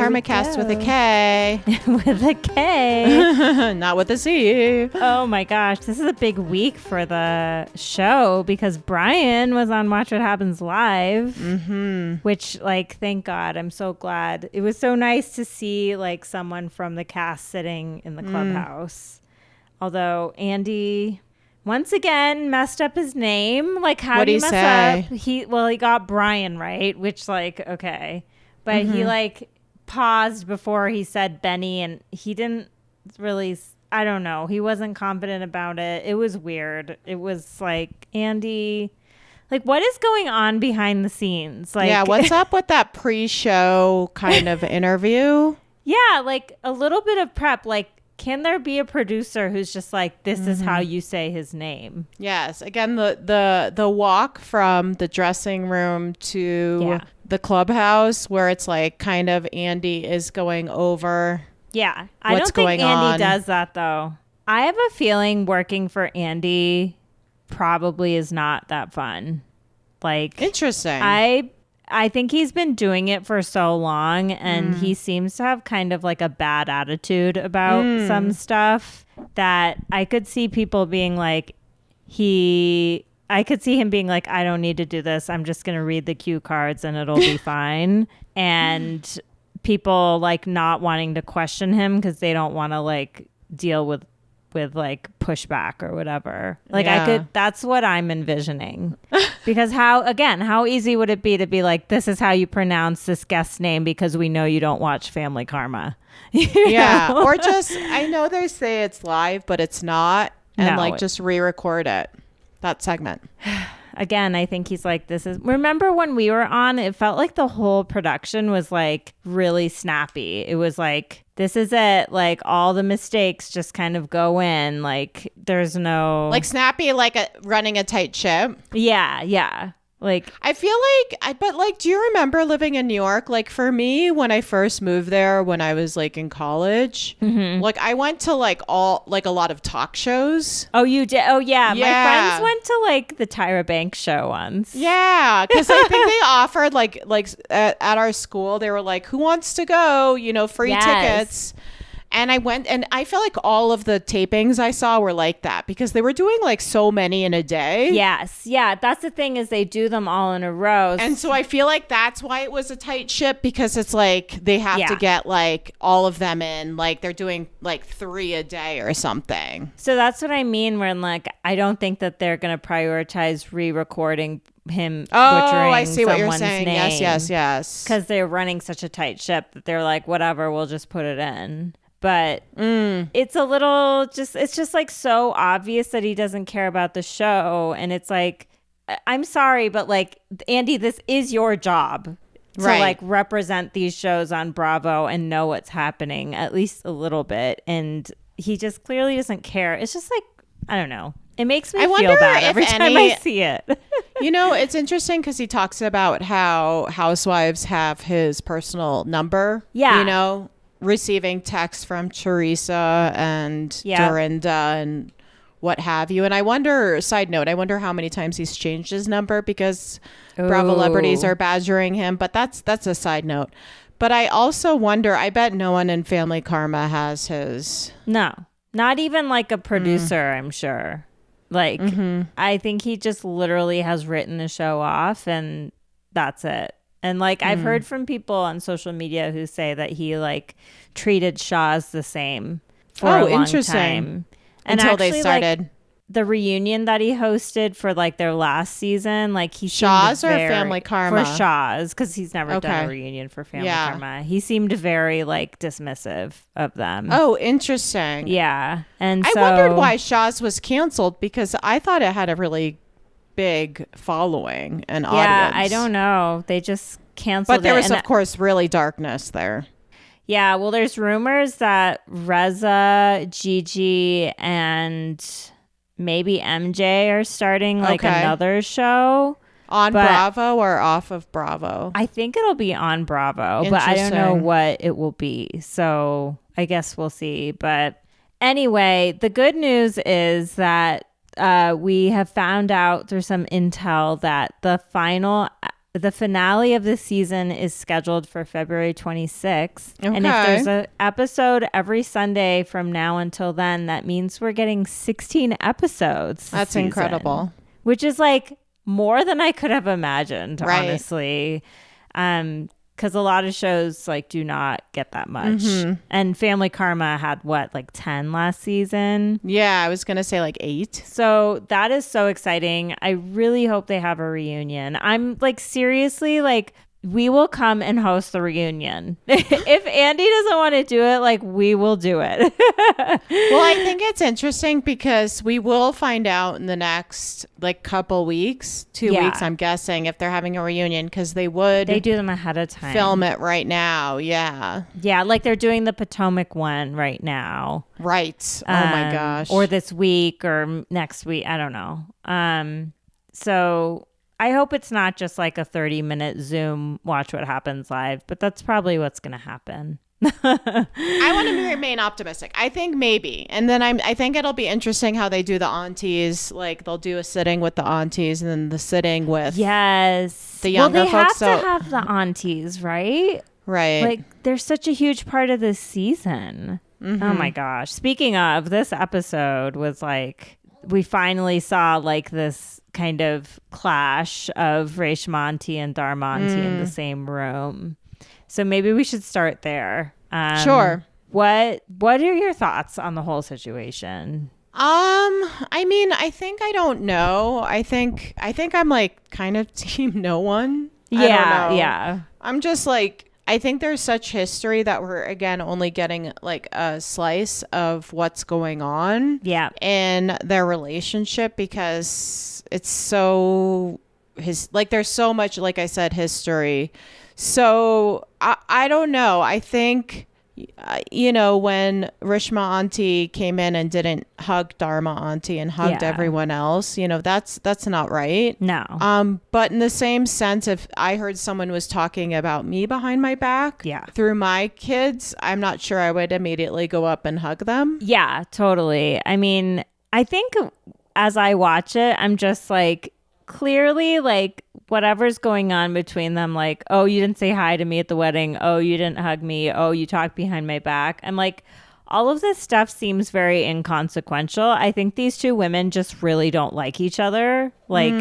Karmacast with a K. With a K. Not with a C. Oh my gosh. This is a big week for the show because Brian was on Watch What Happens Live. Mm-hmm. Which, like, thank God. I'm so glad. It was so nice to see, like, someone from the cast sitting in the clubhouse. Although Andy once again messed up his name. Like, how did he mess up? He got Brian right, which, like, okay. But he, like, paused before he said Benny, and he didn't really, I don't know. He wasn't confident about it. It was weird. It was like, Andy, like, what is going on behind the scenes? Like, yeah, what's up with that pre-show kind of interview? Yeah, like, a little bit of prep. Like, can there be a producer who's just like, this is how you say his name? Yes. Again, the walk from the dressing room to the clubhouse, where it's like kind of Andy is going over. Yeah. I don't think Andy does that, though. I have a feeling working for Andy probably is not that fun. Like, interesting. I think he's been doing it for so long, and he seems to have kind of like a bad attitude about some stuff that I could see people being like, I could see him being like, I don't need to do this. I'm just going to read the cue cards and it'll be fine. And people like not wanting to question him because they don't want to like deal with like pushback or whatever. Like that's what I'm envisioning. Because how easy would it be to be like, this is how you pronounce this guest's name because we know you don't watch Family Karma. Yeah. Or just, I know they say it's live, but it's not. And just re-record it. That segment. Again, I think he's like, remember when we were on, it felt like the whole production was like really snappy. It was like, this is it. Like all the mistakes just kind of go in. Like there's no. Like snappy, like running a tight ship. Yeah. Yeah. Like, I feel like, do you remember living in New York? Like for me, when I first moved there, when I was like in college, like I went to like a lot of talk shows. Oh, you did? Oh yeah. My friends went to like the Tyra Banks show once. Yeah. Cause I think they offered like at our school, they were like, who wants to go, free tickets. And I went, and I feel like all of the tapings I saw were like that because they were doing like so many in a day. Yes. Yeah. That's the thing is they do them all in a row. And so I feel like that's why it was a tight ship because it's like they have to get like all of them in. Like they're doing like 3 a day or something. So that's what I mean when like I don't think that they're going to prioritize re-recording him butchering I see what you're someone's saying. name. Yes. Because they're running such a tight ship that they're like, whatever, we'll just put it in. But it's a little it's just like so obvious that he doesn't care about the show. And it's like, I'm sorry, but like, Andy, this is your job to like represent these shows on Bravo and know what's happening at least a little bit. And he just clearly doesn't care. It's just like, I don't know. It makes me feel bad every time I see it. It's interesting because he talks about how housewives have his personal number. Yeah. Receiving texts from Teresa and Dorinda and what have you. And I wonder, side note, how many times he's changed his number because Bravo celebrities are badgering him. But that's a side note. But I also wonder, I bet no one in Family Karma has his. No, not even like a producer, I'm sure. Like, I think he just literally has written the show off and that's it. And like I've heard from people on social media who say that he like treated Shaz the same for a long time. And until actually, they started like, the reunion that he hosted for like their last season, like he Shaz or Family Karma? For Shaz, because he's never done a reunion for Family Karma. He seemed very like dismissive of them. Oh, interesting. Yeah. And I wondered why Shaz was canceled because I thought it had a really big following and audience. Yeah, I don't know. They just canceled it. But there was, of course, really darkness there. Yeah, well, there's rumors that Reza, Gigi, and maybe MJ are starting like another show. On Bravo or off of Bravo? I think it'll be on Bravo, but I don't know what it will be. So I guess we'll see. But anyway, the good news is that we have found out through some intel that the the finale of this season is scheduled for February 26th. Okay. And if there's an episode every Sunday from now until then, that means we're getting 16 episodes. That's incredible. Which is like more than I could have imagined, honestly. Because a lot of shows like do not get that much. And Family Karma had like 10 last season. Yeah, I was gonna say like 8. So that is so exciting. I really hope they have a reunion. I'm like seriously like we will come and host the reunion. If Andy doesn't want to do it, like we will do it. Well, I think it's interesting because we will find out in the next like couple weeks, 2 weeks, I'm guessing, if they're having a reunion, because they do them ahead of time. Film it right now. Yeah. Yeah. Like they're doing the Potomac one right now. Right. Oh my gosh. Or this week or next week. I don't know. So I hope it's not just like a 30-minute Zoom watch what happens live, but that's probably what's going to happen. I want to remain optimistic. I think maybe. And then I think it'll be interesting how they do the aunties. Like they'll do a sitting with the aunties and then the sitting with the younger folks. Well, they have to have the aunties, right? Right. Like they're such a huge part of this season. Oh my gosh. Speaking of, this episode was like, we finally saw like this kind of clash of Reshma auntie and Dharma auntie in the same room. So maybe we should start there. Sure. What are your thoughts on the whole situation? I mean, I think I don't know. I think I'm like kind of team no one. Yeah, I don't know. yeah. I'm just like, I think there's such history that we're again only getting like a slice of what's going on in their relationship, because it's so there's so much, like I said, history. So I don't know. I think when Rishma auntie came in and didn't hug Dharma auntie and hugged everyone else, that's not right. No. But in the same sense, if I heard someone was talking about me behind my back through my kids, I'm not sure I would immediately go up and hug them. Yeah, totally. I mean, I think as I watch it, I'm just like, clearly like whatever's going on between them, like, oh, you didn't say hi to me at the wedding, oh, you didn't hug me, oh, you talked behind my back. I'm like, all of this stuff seems very inconsequential. I think these two women just really don't like each other. Like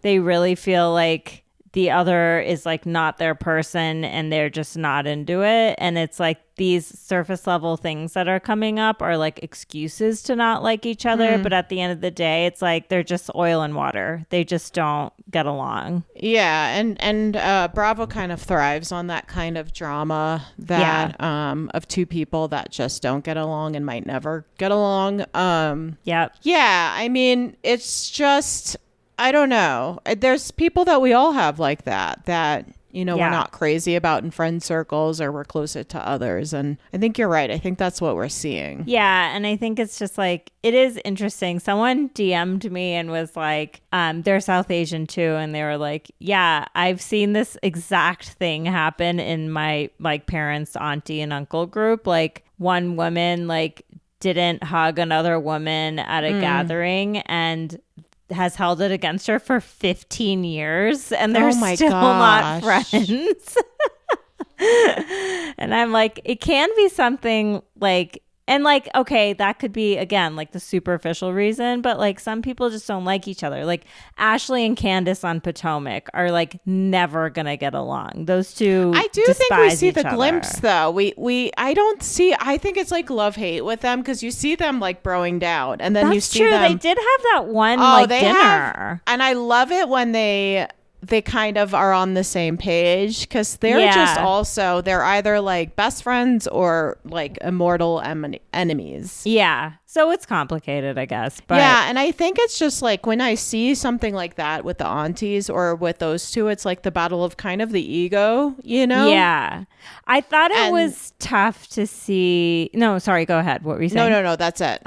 they really feel like the other is like not their person and they're just not into it. And it's like these surface level things that are coming up are like excuses to not like each other. But at the end of the day, it's like they're just oil and water. They just don't get along. Yeah. And Bravo kind of thrives on that kind of drama that of two people that just don't get along and might never get along. Yeah. I mean, it's just, I don't know. There's people that we all have like that we're not crazy about in friend circles, or we're closer to others. And I think you're right. I think that's what we're seeing. Yeah. And I think it's just like, it is interesting. Someone DM'd me and was like, they're South Asian too. And they were like, yeah, I've seen this exact thing happen in my like parents' auntie and uncle group. Like one woman like didn't hug another woman at a gathering and has held it against her for 15 years and they're still not friends. And I'm like, it can be something like, and like, okay, that could be again like the superficial reason, but like some people just don't like each other. Like Ashley and Candace on Potomac are like never gonna get along. Those two, I do think we see the glimpse though. I think it's like love hate with them, because you see them like broing down, and then you see them. They did have that one dinner, and I love it when they kind of are on the same page, because they're just also, they're either like best friends or like immortal enemies. Yeah. So it's complicated, I guess. But yeah. And I think it's just like when I see something like that with the aunties or with those two, it's like the battle of kind of the ego, Yeah. I thought it was tough to see. No, sorry. Go ahead. What were you saying? No. That's it.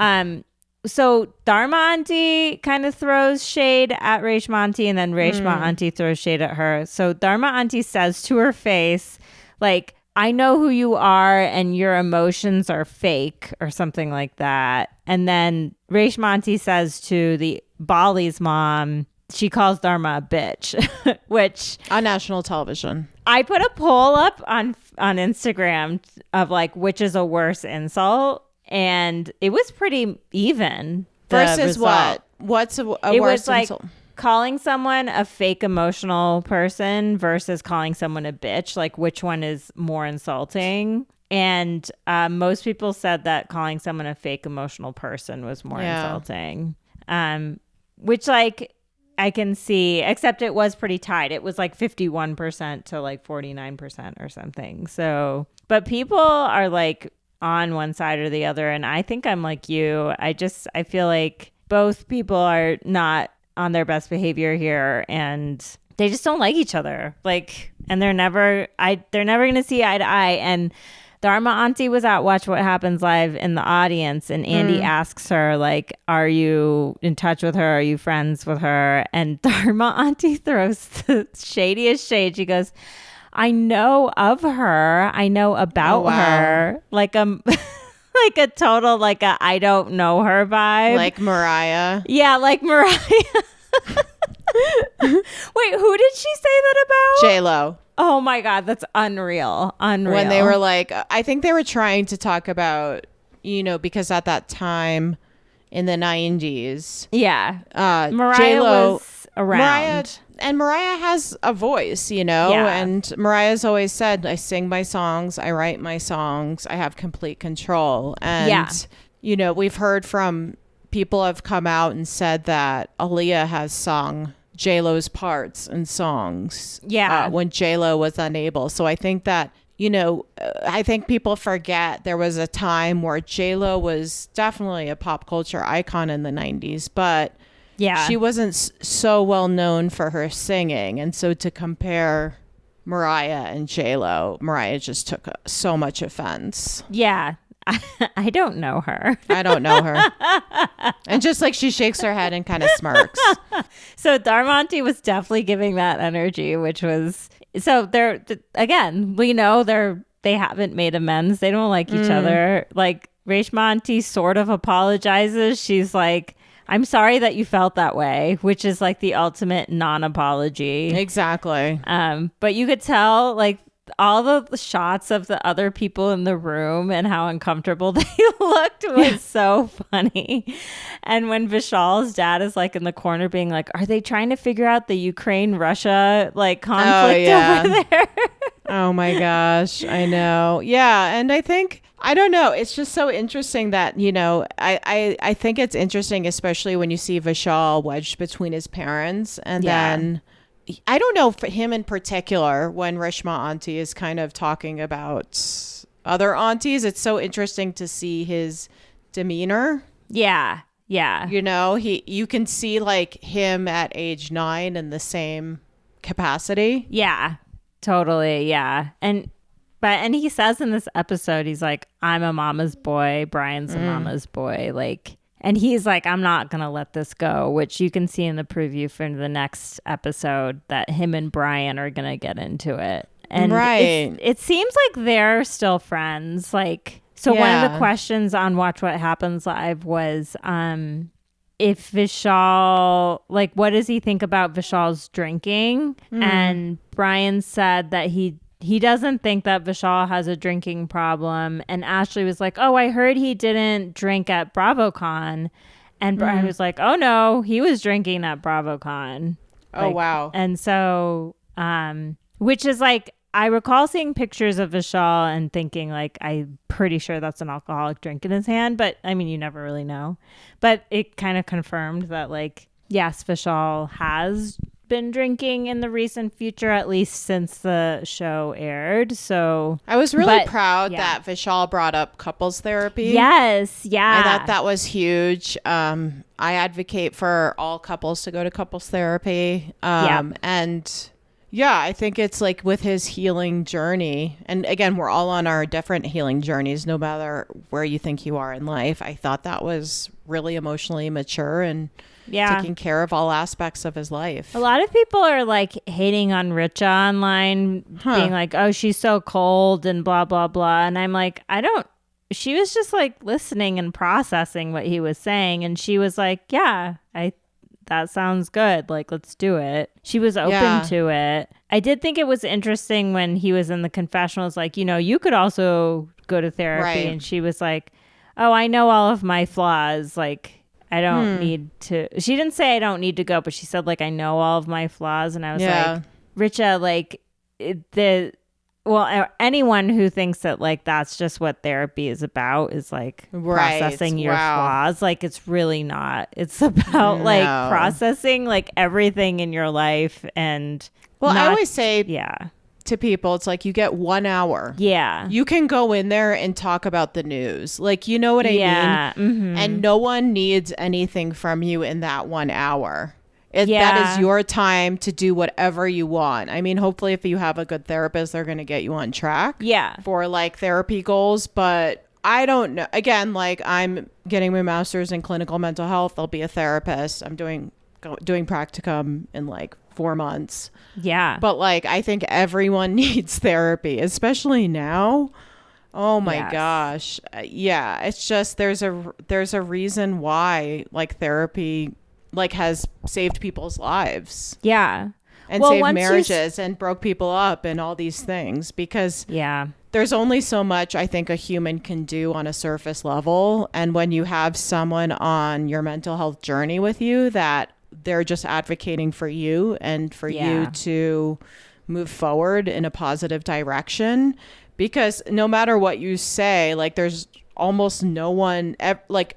So Dharma auntie kind of throws shade at Reshma auntie, and then Reshma auntie throws shade at her. So Dharma auntie says to her face, like, I know who you are and your emotions are fake, or something like that. And then Reshma auntie says to the Bali's mom, she calls Dharma a bitch, which on national television. I put a poll up on Instagram of like which is a worse insult, and it was pretty even. Versus what? What's a worse insult? Like calling someone a fake emotional person versus calling someone a bitch. Like which one is more insulting? And most people said that calling someone a fake emotional person was more insulting. Which like I can see, except it was pretty tight. It was like 51% to like 49% or something. So, but people are like on one side or the other. And I think I'm like you. I feel like both people are not on their best behavior here, and they just don't like each other. Like, and they're never going to see eye to eye. And Dharma Auntie was at Watch What Happens Live in the audience, and Andy asks her, like, are you in touch with her? Are you friends with her? And Dharma Auntie throws the shadiest shade. She goes, I know of her. I know about her. Like like a total, like a I don't know her vibe. Like Mariah. Yeah, like Mariah. Wait, who did she say that about? J-Lo. Oh my God, that's unreal. When they were like, I think they were trying to talk about, because at that time in the 90s. Yeah. Mariah J-Lo was around. Mariah has a voice, and Mariah's always said, I sing my songs, I write my songs, I have complete control. And, we've heard from people have come out and said that Aaliyah has sung J-Lo's parts in songs when J-Lo was unable. So I think that, I think people forget there was a time where J-Lo was definitely a pop culture icon in the 90s, but she wasn't so well known for her singing. And so to compare Mariah and J-Lo, Mariah just took so much offense. Yeah. I don't know her. I don't know her. And just like she shakes her head and kind of smirks. So Dharma Auntie was definitely giving that energy, which was, so they're, again, we know they haven't made amends. They don't like each other. Like Reshma Auntie sort of apologizes. She's like, I'm sorry that you felt that way, which is like the ultimate non-apology. Exactly. But you could tell like all the shots of the other people in the room and how uncomfortable they looked was so funny. And when Vishal's dad is like in the corner being like, are they trying to figure out the Ukraine-Russia like conflict over there? Oh my gosh. I know. Yeah. And I think, I don't know. It's just so interesting that, I think it's interesting, especially when you see Vishal wedged between his parents. And then I don't know for him in particular, when Reshma Auntie is kind of talking about other aunties, it's so interesting to see his demeanor. Yeah. Yeah. You can see like him at age 9 in the same capacity. Yeah, totally. Yeah. And he says in this episode, he's like, I'm a mama's boy. Brian's a mama's boy. Like, and he's like, I'm not going to let this go, which you can see in the preview for the next episode that him and Brian are going to get into it. And it seems like they're still friends. Like, so one of the questions on Watch What Happens Live was, if Vishal, like, what does he think about Vishal's drinking? And Brian said that he doesn't think that Vishal has a drinking problem. And Ashley was like, oh, I heard he didn't drink at BravoCon. And Brian was like, oh, no, he was drinking at BravoCon. Oh, wow. And so, which is like, I recall seeing pictures of Vishal and thinking like, I'm pretty sure that's an alcoholic drink in his hand. But I mean, you never really know. But it kind of confirmed that like, yes, Vishal has been drinking in the recent future, at least since the show aired. So I was really proud that Vishal brought up couples therapy. Yes. Yeah. I thought that was huge. I advocate for all couples to go to couples therapy. And yeah, I think it's like with his healing journey. And again, we're all on our different healing journeys, no matter where you think you are in life. I thought that was really emotionally mature and taking care of all aspects of his life. A lot of people are like hating on Richa online, being like, oh, she's so cold and blah, blah, blah. And I'm like, she was just like listening and processing what he was saying. And she was like, yeah, that sounds good. Like, let's do it. She was open to it. I did think it was interesting when he was in the confessionals, like, you could also go to therapy. Right. And she was like, oh, I know all of my flaws. Like, I don't need to. She didn't say I don't need to go, but she said, like, I know all of my flaws. And I was like, Richa, like, anyone who thinks that, like, that's just what therapy is about is, like, processing your flaws. Like, it's really not. It's about, like, processing, like, everything in your life. And I always say to people, it's like, you get 1 hour. Yeah. You can go in there and talk about the news. Like, you know what I mean? Mm-hmm. And no one needs anything from you in that 1 hour. That is your time to do whatever you want. I mean, hopefully if you have a good therapist, they're going to get you on track for, like, therapy goals. But I don't know. Again, like, I'm getting my master's in clinical mental health. I'll be a therapist. I'm doing practicum in, like, 4 months. Yeah. But, like, I think everyone needs therapy, especially now. Oh my gosh. Yeah. It's just, there's a reason why, like, therapy, like, has saved people's lives. Yeah. And saved marriages and broke people up and all these things, because there's only so much I think a human can do on a surface level. And when you have someone on your mental health journey with you that they're just advocating for you and for you to move forward in a positive direction, because no matter what you say, like, there's almost no one, like,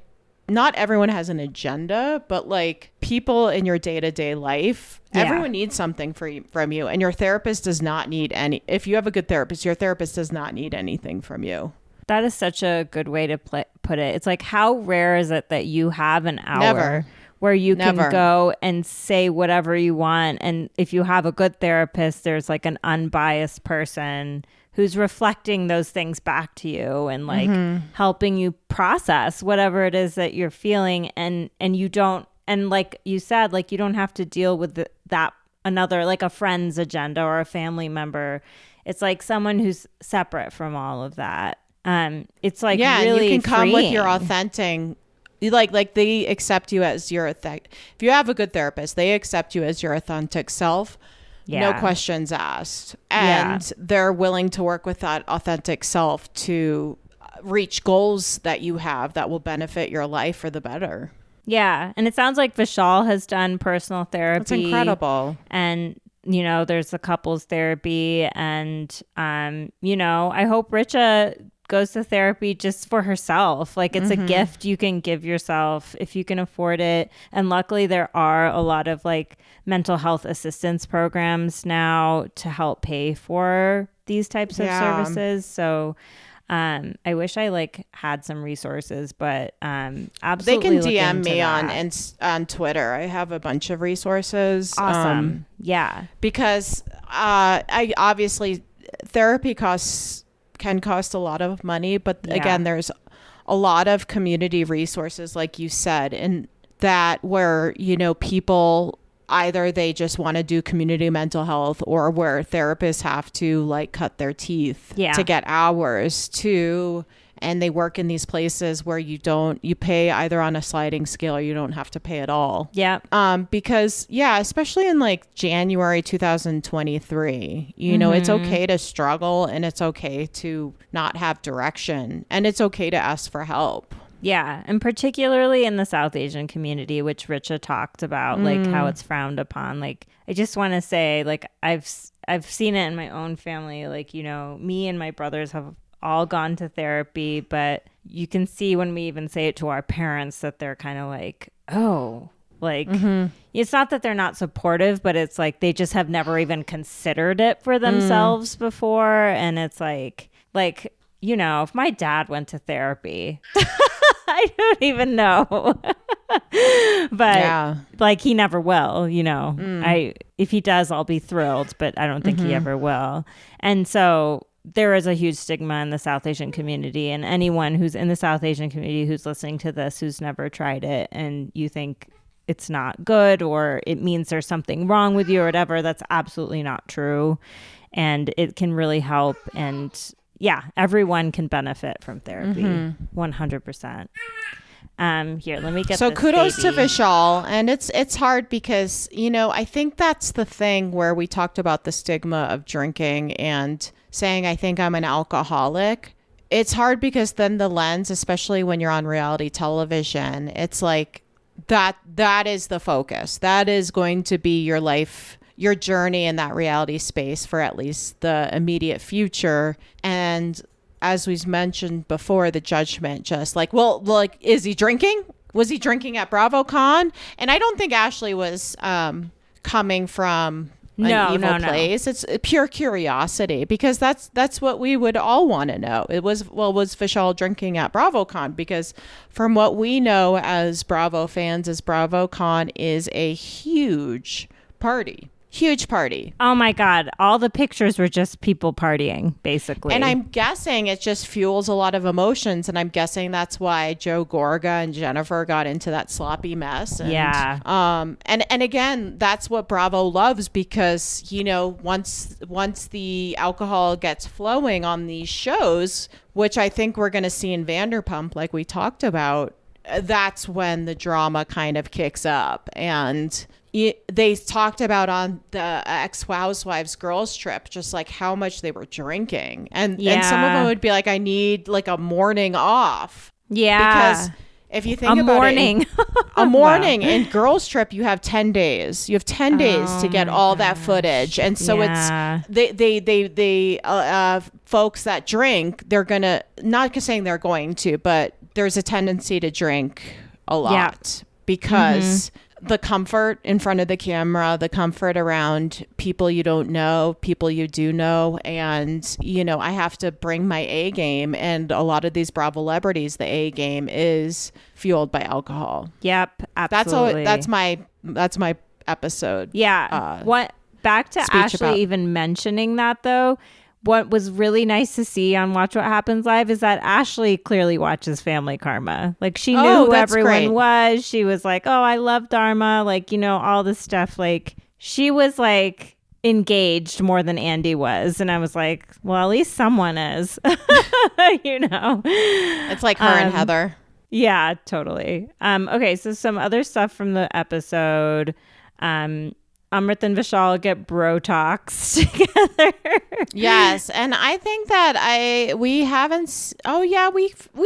not everyone has an agenda, but, like, people in your day-to-day life, everyone needs something from you. And your therapist does not need if you have a good therapist, your therapist does not need anything from you. That is such a good way to put it. It's like, how rare is it that you have an hour where you can go and say whatever you want? And if you have a good therapist, there's, like, an unbiased person who's reflecting those things back to you and, like, helping you process whatever it is that you're feeling. And you don't, and like you said, like, you don't have to deal with that another, like, a friend's agenda or a family member. It's like someone who's separate from all of that. It's like, really, you can come freeing. with your authentic, like they accept you as your authentic. If you have a good therapist, they accept you as your authentic self. No questions asked. And they're willing to work with that authentic self to reach goals that you have that will benefit your life for the better. Yeah. And it sounds like Vishal has done personal therapy. It's incredible. And, there's the couples therapy. And, I hope Richa goes to therapy just for herself. Like, it's a gift you can give yourself if you can afford it. And luckily there are a lot of, like, mental health assistance programs now to help pay for these types of services. So I wish I, like, had some resources, but absolutely they can DM me on Twitter. I have a bunch of resources. Awesome. Because I obviously therapy can cost a lot of money, but again, there's a lot of community resources, like you said, and that where, people either they just want to do community mental health, or where therapists have to, like, cut their teeth to get hours to, and they work in these places where you pay either on a sliding scale or you don't have to pay at all. Because especially in, like, January 2023, it's okay to struggle, and it's okay to not have direction, and it's okay to ask for help. Yeah, and particularly in the South Asian community, which Richa talked about, like, how it's frowned upon. Like, I just want to say, like, I've seen it in my own family. Like, me and my brothers have all gone to therapy, but you can see when we even say it to our parents that they're kind of like, oh, like, it's not that they're not supportive, but it's like they just have never even considered it for themselves before. And it's like, if my dad went to therapy, I don't even know. But like, he never will, if he does, I'll be thrilled, but I don't think he ever will. And so there is a huge stigma in the South Asian community, and anyone who's in the South Asian community who's listening to this, who's never tried it, and you think it's not good, or it means there's something wrong with you or whatever, that's absolutely not true. And it can really help. And everyone can benefit from therapy, 100%. Here, let me get so this kudos baby. to Vishal. And it's hard because, I think that's the thing where we talked about the stigma of drinking and saying, I think I'm an alcoholic. It's hard because then the lens, especially when you're on reality television, it's like that is the focus. That is going to be your life, your journey in that reality space for at least the immediate future. And as we've mentioned before, the judgment just like, well, like, is he drinking? Was he drinking at BravoCon? And I don't think Ashley was coming from an evil place. It's pure curiosity, because that's what we would all want to know. It was, well, was Vishal drinking at BravoCon? Because from what we know as Bravo fans, is BravoCon is a huge party. Huge party. Oh my God. All the pictures were just people partying, basically. And I'm guessing it just fuels a lot of emotions. And I'm guessing that's why Joe Gorga and Jennifer got into that sloppy mess. And, yeah. And again, that's what Bravo loves, because, once the alcohol gets flowing on these shows, which I think we're going to see in Vanderpump, like we talked about, that's when the drama kind of kicks up. And they talked about on the ex-housewives girls trip just like how much they were drinking, and some of them would be like, I need like a morning off. Because if you think about it, a morning in girls trip, you have 10 days. You have 10 days to get all that footage. And so it's they folks that drink, they're gonna, not saying they're going to, but there's a tendency to drink a lot because the comfort in front of the camera, the comfort around people you don't know, people you do know. And, I have to bring my A game. And a lot of these Bravo celebrities, the A game is fueled by alcohol. Yep. Absolutely. That's my episode. Yeah. Back to Ashley even mentioning that, though. What was really nice to see on Watch What Happens Live is that Ashley clearly watches Family Karma. Like, she knew who everyone was. She was like, oh, I love Dharma. Like, all this stuff. Like, she was like engaged more than Andy was. And I was like, well, at least someone is, It's like her and Heather. Yeah, totally. Okay, so some other stuff from the episode. Amrit and Vishal get bro talks together. Yes, and I think that we've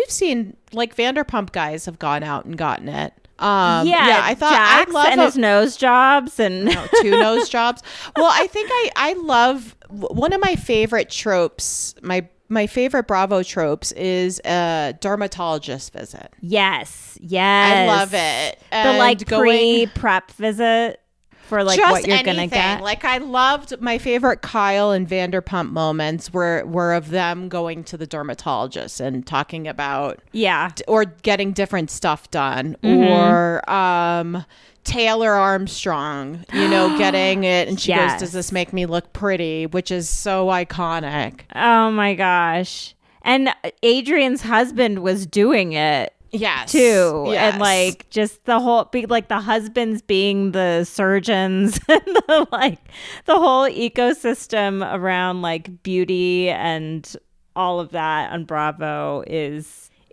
seen like Vanderpump guys have gone out and gotten it. I thought Jax and his nose jobs and 2 nose jobs. Well, I think I love one of my favorite tropes. My favorite Bravo tropes is a dermatologist visit. Yes. I love it. And the pre-prep visit. For like just what you're gonna get. Like, I loved my favorite Kyle and Vanderpump moments were of them going to the dermatologist and talking about or getting different stuff done, or Taylor Armstrong, getting it, and she goes, does this make me look pretty, which is so iconic. Oh my gosh. And Adrian's husband was doing it. Yes. Too. Yes. And like just the whole like the husbands being the surgeons and the whole ecosystem around like beauty and all of that on Bravo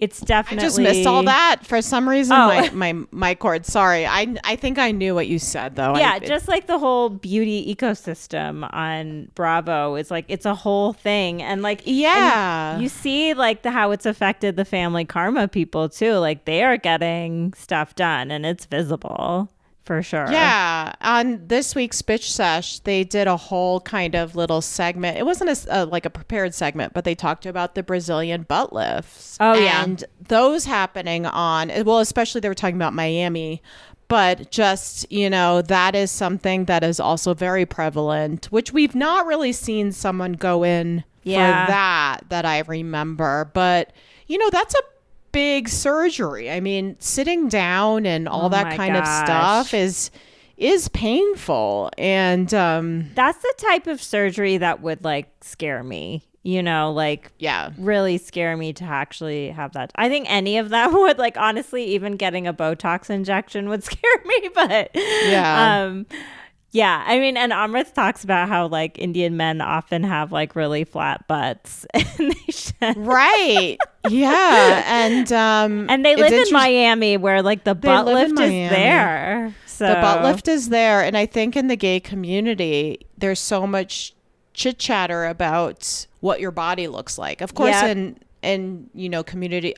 it's definitely. I just missed all that for some reason. My cord. Sorry. I think I knew what you said though. Yeah, just like the whole beauty ecosystem on Bravo is like it's a whole thing, and like and you see like how it's affected the Family Karma people too. Like they are getting stuff done, and it's visible. For sure. Yeah. On this week's Bitch Sesh, they did a whole kind of little segment. It wasn't like a prepared segment, but they talked about the Brazilian butt lifts. Oh, yeah. And those happening especially they were talking about Miami, but just, that is something that is also very prevalent, which we've not really seen someone go in for that I remember. But, that's a big surgery. I mean, sitting down and all that kind of stuff is painful, and that's the type of surgery that would like scare me, really scare me to actually have that. I think any of that would, like, honestly, even getting a Botox injection would scare me, but yeah, I mean, and Amrit talks about how like Indian men often have like really flat butts. And right. Yeah, and they live in Miami, where like the butt lift is there. So the butt lift is there, and I think in the gay community, there's so much chit chatter about what your body looks like. Of course, in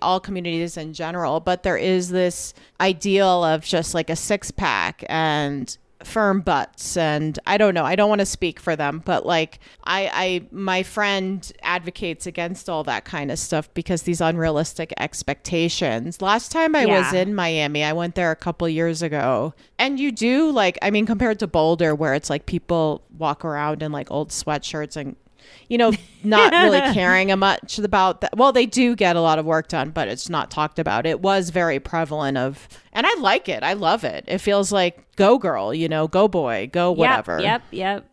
all communities in general, but there is this ideal of just like a six pack and firm butts, and I don't know, I don't want to speak for them, but like my friend advocates against all that kind of stuff because these unrealistic expectations. Last time I was in Miami, I went there a couple years ago, and you do like, I mean, compared to Boulder, where it's like people walk around in like old sweatshirts and not really caring much about that. Well, they do get a lot of work done, but it's not talked about. It was very prevalent and I like it. I love it. It feels like go girl, go boy, go whatever. Yep.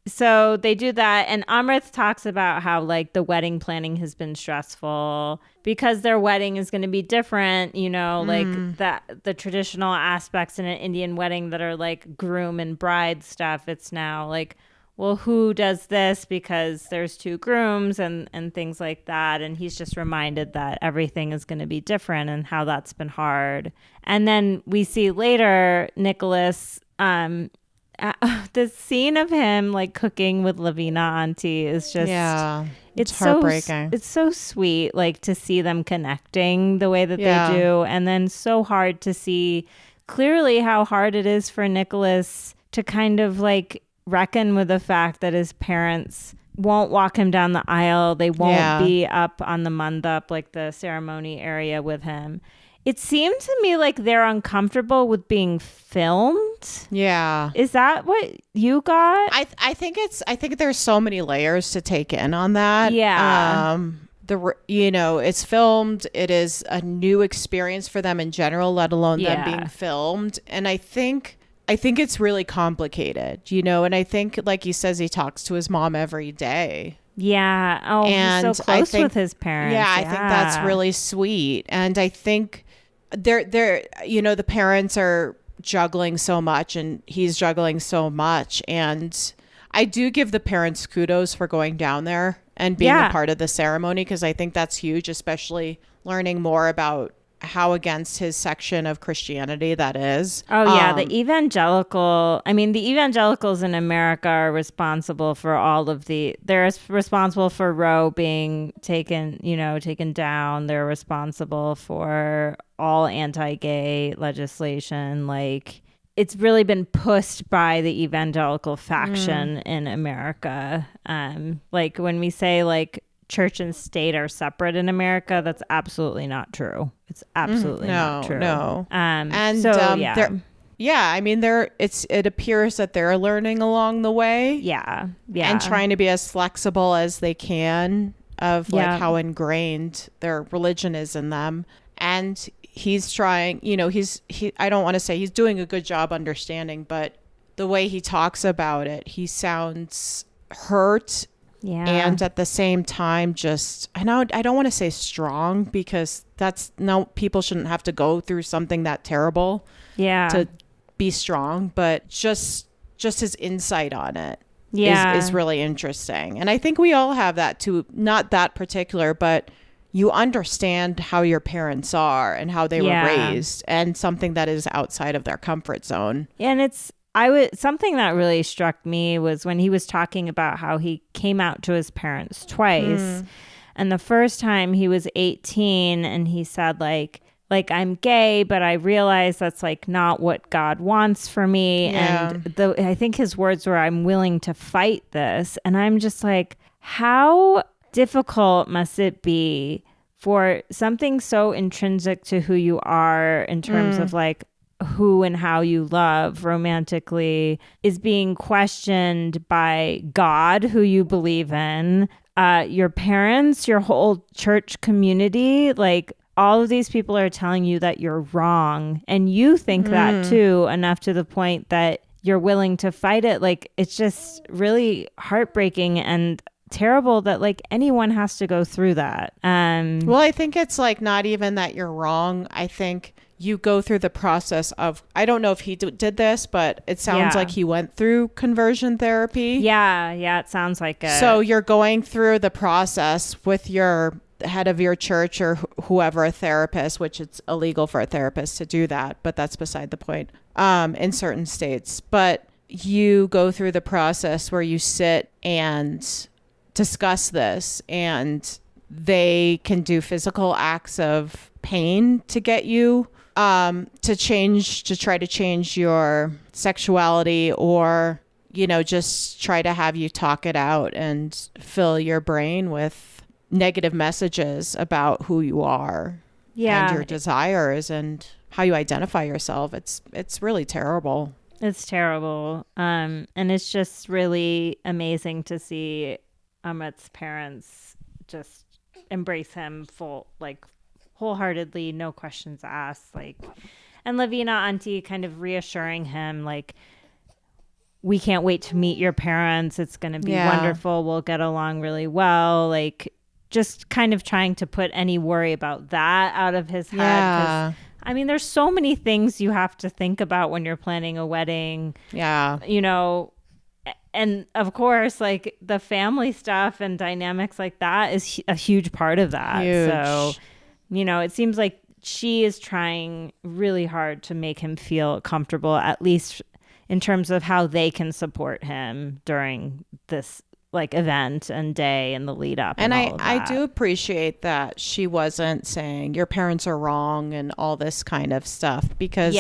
So they do that. And Amrit talks about how like the wedding planning has been stressful because their wedding is going to be different, like the traditional aspects in an Indian wedding that are like groom and bride stuff. It's now like, well, who does this because there's two grooms and things like that. And he's just reminded that everything is going to be different and how that's been hard. And then we see later Nicholas, the scene of him like cooking with Lavina Auntie is just, it's heartbreaking. It's so sweet, like to see them connecting the way that they do. And then so hard to see clearly how hard it is for Nicholas to kind of like reckon with the fact that his parents won't walk him down the aisle. They won't be up on the mandap, like the ceremony area with him. It seemed to me like they're uncomfortable with being filmed. Yeah. Is that what you got? I think there's so many layers to take in on that. Yeah. It's filmed. It is a new experience for them in general, let alone them being filmed. And I think it's really complicated, and I think, like he says, he talks to his mom every day. Yeah. Oh, and he's so close with his parents. Yeah, I think that's really sweet. And I think they're the parents are juggling so much and he's juggling so much. And I do give the parents kudos for going down there and being a part of the ceremony, because I think that's huge, especially learning more about how against his section of Christianity that is. Oh yeah, the evangelicals in America are responsible for they're responsible for Roe being taken down. They're responsible for all anti-gay legislation. Like, it's really been pushed by the evangelical faction in America. Like when we say like church and state are separate in America, that's absolutely not true. It's absolutely not true. No. I mean, it appears that they're learning along the way. Yeah. And trying to be as flexible as they can of like how ingrained their religion is in them. And he's trying, I don't want to say he's doing a good job understanding, but the way he talks about it, he sounds hurt. Yeah. And at the same time, I don't want to say strong, because people shouldn't have to go through something that terrible to be strong, but just his insight on it is really interesting. And I think we all have that too, not that particular, but you understand how your parents are and how they were raised, and something that is outside of their comfort zone. And something that really struck me was when he was talking about how he came out to his parents twice. And the first time he was 18 and he said like I'm gay, but I realize that's like not what God wants for me. Yeah. And I think his words were, I'm willing to fight this. And I'm just like, how difficult must it be for something so intrinsic to who you are in terms of like who and how you love romantically is being questioned by God, who you believe in, your parents, your whole church community. Like, all of these people are telling you that you're wrong, and you think that too, enough to the point that you're willing to fight it. Like, it's just really heartbreaking and terrible that like anyone has to go through that. Well, I think it's like not even that you're wrong. I think you go through the process of, I don't know if he did this, but it sounds like he went through conversion therapy. Yeah, it sounds like it. So you're going through the process with your the head of your church or whoever, a therapist, which it's illegal for a therapist to do that, but that's beside the point, in certain states. But you go through the process where you sit and discuss this, and they can do physical acts of pain to get you to try to change your sexuality, or just try to have you talk it out and fill your brain with negative messages about who you are and your desires and how you identify yourself. It's really terrible. It's terrible. And it's just really amazing to see Amit's parents just embrace him wholeheartedly, no questions asked. And Lavina auntie kind of reassuring him, we can't wait to meet your parents. It's going to be wonderful. We'll get along really well. Just kind of trying to put any worry about that out of his head. Yeah. I mean, there's so many things you have to think about when you're planning a wedding. Yeah. And of course, the family stuff and dynamics like that is a huge part of that. Huge. So, it seems like she is trying really hard to make him feel comfortable, at least in terms of how they can support him during this event and day and the lead up. And I do appreciate that she wasn't saying your parents are wrong and all this kind of stuff, because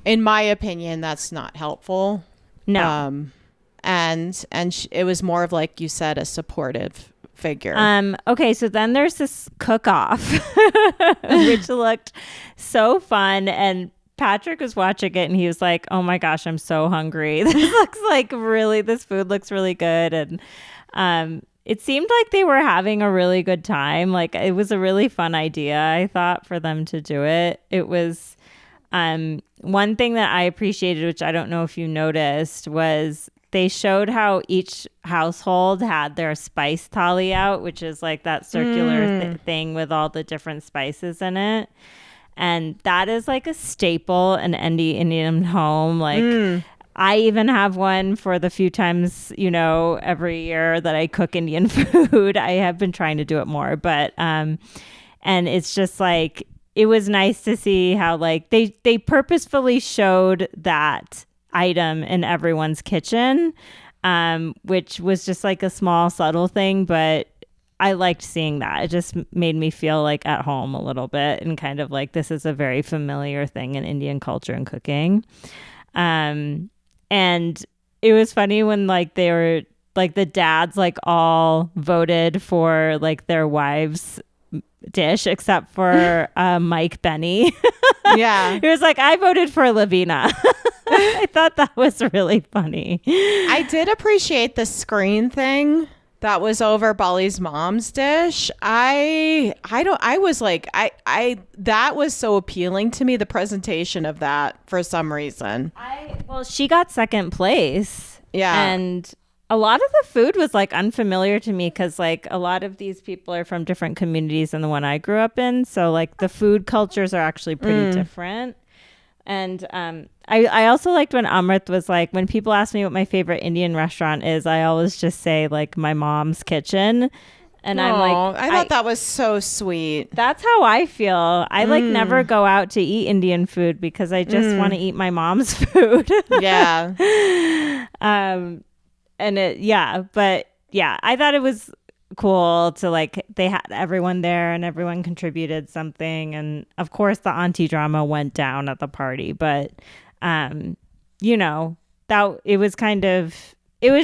in my opinion, that's not helpful. No. And it was more of, like you said, a supportive figure. Okay, so then there's this cook-off, which looked so fun, and Patrick was watching it and he was like, oh my gosh, I'm so hungry. This food looks really good. And it seemed like they were having a really good time. It was a really fun idea, I thought, for them to do it. It was one thing that I appreciated, which I don't know if you noticed, was they showed how each household had their spice thali out, which is that circular thing with all the different spices in it. And that is a staple in any Indian home. I even have one for the few times, every year that I cook Indian food. I have been trying to do it more, but, and it's just it was nice to see how they purposefully showed that item in everyone's kitchen, which was just a small subtle thing, but I liked seeing that. It just made me feel at home a little bit, and kind of this is a very familiar thing in Indian culture and cooking. And it was funny when they were the dads all voted for their wives' dish, except for Mike Benny. Yeah. He was I voted for Lavina. I thought that was really funny. I did appreciate the screen thing that was over Bali's mom's dish. That was so appealing to me, the presentation of that, for some reason. She got second place. Yeah. And a lot of the food was unfamiliar to me, because a lot of these people are from different communities than the one I grew up in. So the food cultures are actually pretty different. And I also liked when Amrit was when people ask me what my favorite Indian restaurant is, I always just say my mom's kitchen. And I'm I thought that was so sweet. That's how I feel. I never go out to eat Indian food because I just want to eat my mom's food. Yeah. I thought it was cool to they had everyone there and everyone contributed something, and of course the auntie drama went down at the party, but that it was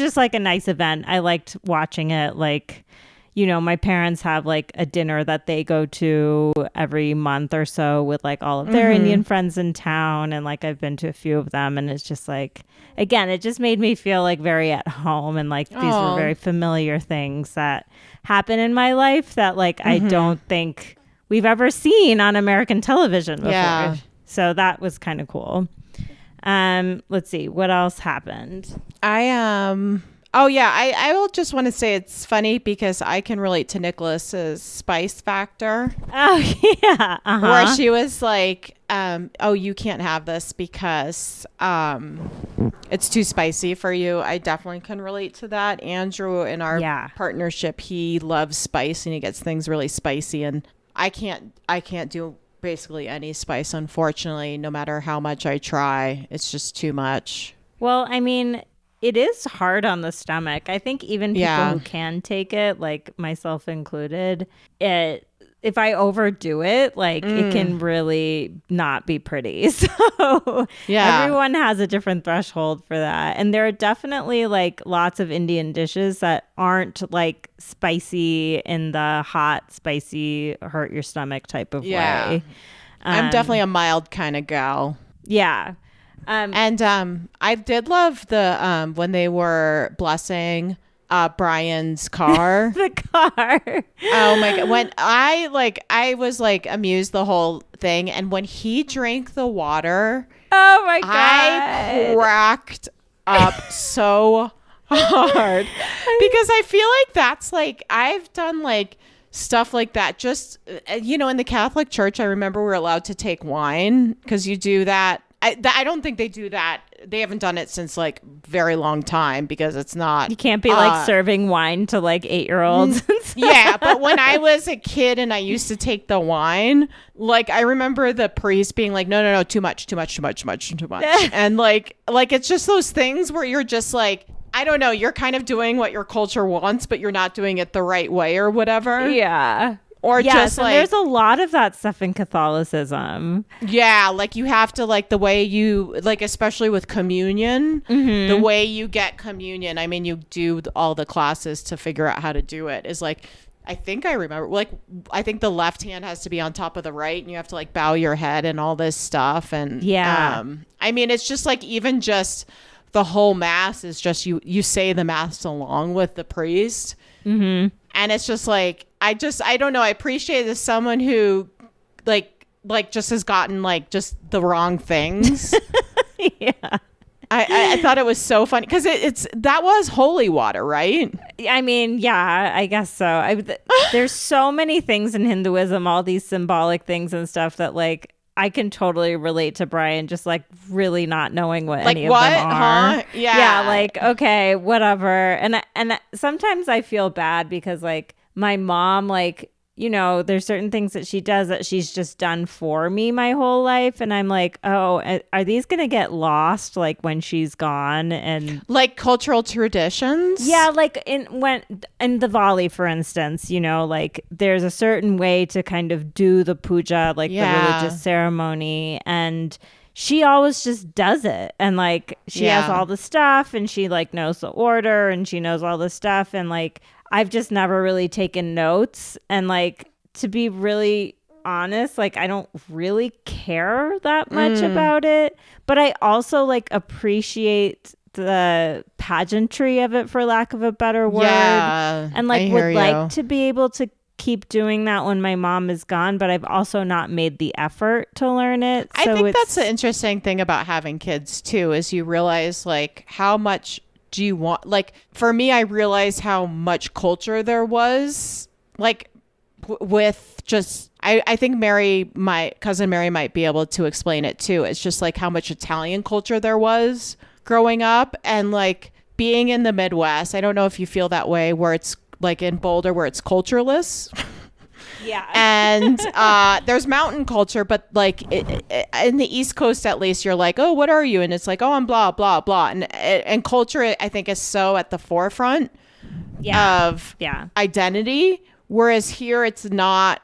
just a nice event. I liked watching it. My parents have a dinner that they go to every month or so with all of their Indian friends in town, and I've been to a few of them, and it's just again, it just made me feel very at home, and these were very familiar things that happen in my life that I don't think we've ever seen on American television before. Yeah. So that was kind of cool. Let's see what else happened. Oh, yeah. I will just want to say it's funny because I can relate to Nicholas's spice factor. Oh, yeah. Where she was like, oh, you can't have this because it's too spicy for you. I definitely can relate to that. Andrew, in our partnership, he loves spice and he gets things really spicy. And I can't do basically any spice, unfortunately, no matter how much I try. It's just too much. Well, I mean, it is hard on the stomach. I think even people who can take it, like myself included, if I overdo it, like it can really not be pretty. So everyone has a different threshold for that. And there are definitely like lots of Indian dishes that aren't like spicy in the hot, spicy, hurt your stomach type of way. I'm definitely a mild kind of gal. Yeah. I did love the when they were blessing Brian's car. The car. Oh my god! When I was like amused the whole thing, and when he drank the water, oh my god, I cracked up so hard because I feel like that's like I've done like stuff like that. Just in the Catholic Church, I remember we're allowed to take wine because you do that. I don't think they do that. They haven't done it since like very long time because it's not. You can't be like serving wine to like 8-year-olds. Yeah, but when I was a kid and I used to take the wine, like I remember the priest being like, no, too much. And like it's just those things where you're just like, I don't know, you're kind of doing what your culture wants, but you're not doing it the right way or whatever. Yeah. Or just like there's a lot of that stuff in Catholicism. Yeah, like you have to like the way you like, especially with communion, the way you get communion. I mean, you do all the classes to figure out how to do it. Is like, I think I remember. Like, I think the left hand has to be on top of the right, and you have to like bow your head and all this stuff. And I mean, it's just like even just the whole mass is just you say the mass along with the priest. Mm-hmm. And it's just like, I don't know. I appreciate it as someone who like just has gotten like just the wrong things. Yeah. I thought it was so funny because that was holy water, right? I mean, yeah, I guess so. There's so many things in Hinduism, all these symbolic things and stuff that like I can totally relate to Brian just like really not knowing what like any what? of them are. Huh? Yeah. Like, okay, whatever. And sometimes I feel bad because like my mom, like, there's certain things that she does that she's just done for me my whole life. And I'm like, oh, are these going to get lost like when she's gone? And like cultural traditions? Yeah, like in the Valley, for instance, like there's a certain way to kind of do the puja, like the religious ceremony. And she always just does it. And like she has all the stuff and she like knows the order and she knows all the stuff. And like I've just never really taken notes. And like, to be really honest, like I don't really care that much about it. But I also like appreciate the pageantry of it, for lack of a better word. Yeah, and like would like to be able to keep doing that when my mom is gone, but I've also not made the effort to learn it. I think that's the interesting thing about having kids too, is you realize like how much do you want, like for me, I realized how much culture there was like with just, I think my cousin Mary might be able to explain it too. It's just like how much Italian culture there was growing up, and like being in the Midwest, I don't know if you feel that way, where it's like in Boulder where it's cultureless. Yeah. And there's mountain culture, but like in the East Coast, at least, you're like, oh, what are you? And it's like, oh, I'm blah, blah, blah. And culture, I think, is so at the forefront of identity. Whereas here, it's not,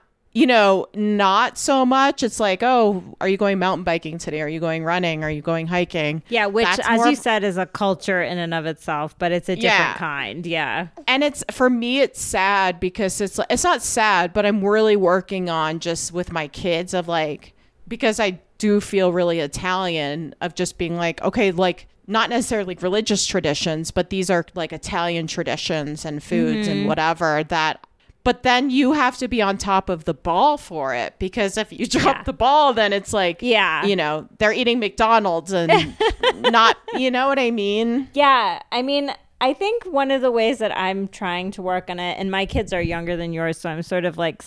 not so much. It's like, oh, are you going mountain biking today? Are you going running? Are you going hiking? Yeah, which, as you said, is a culture in and of itself, but it's a different kind. Yeah. And for me, it's sad because it's not sad, but I'm really working on just with my kids of like, because I do feel really Italian, of just being like, okay, like not necessarily religious traditions, but these are like Italian traditions and foods and whatever that. But then you have to be on top of the ball for it, because if you drop the ball, then it's like, they're eating McDonald's and not, you know what I mean? Yeah. I mean, I think one of the ways that I'm trying to work on it, and my kids are younger than yours, so I'm sort of like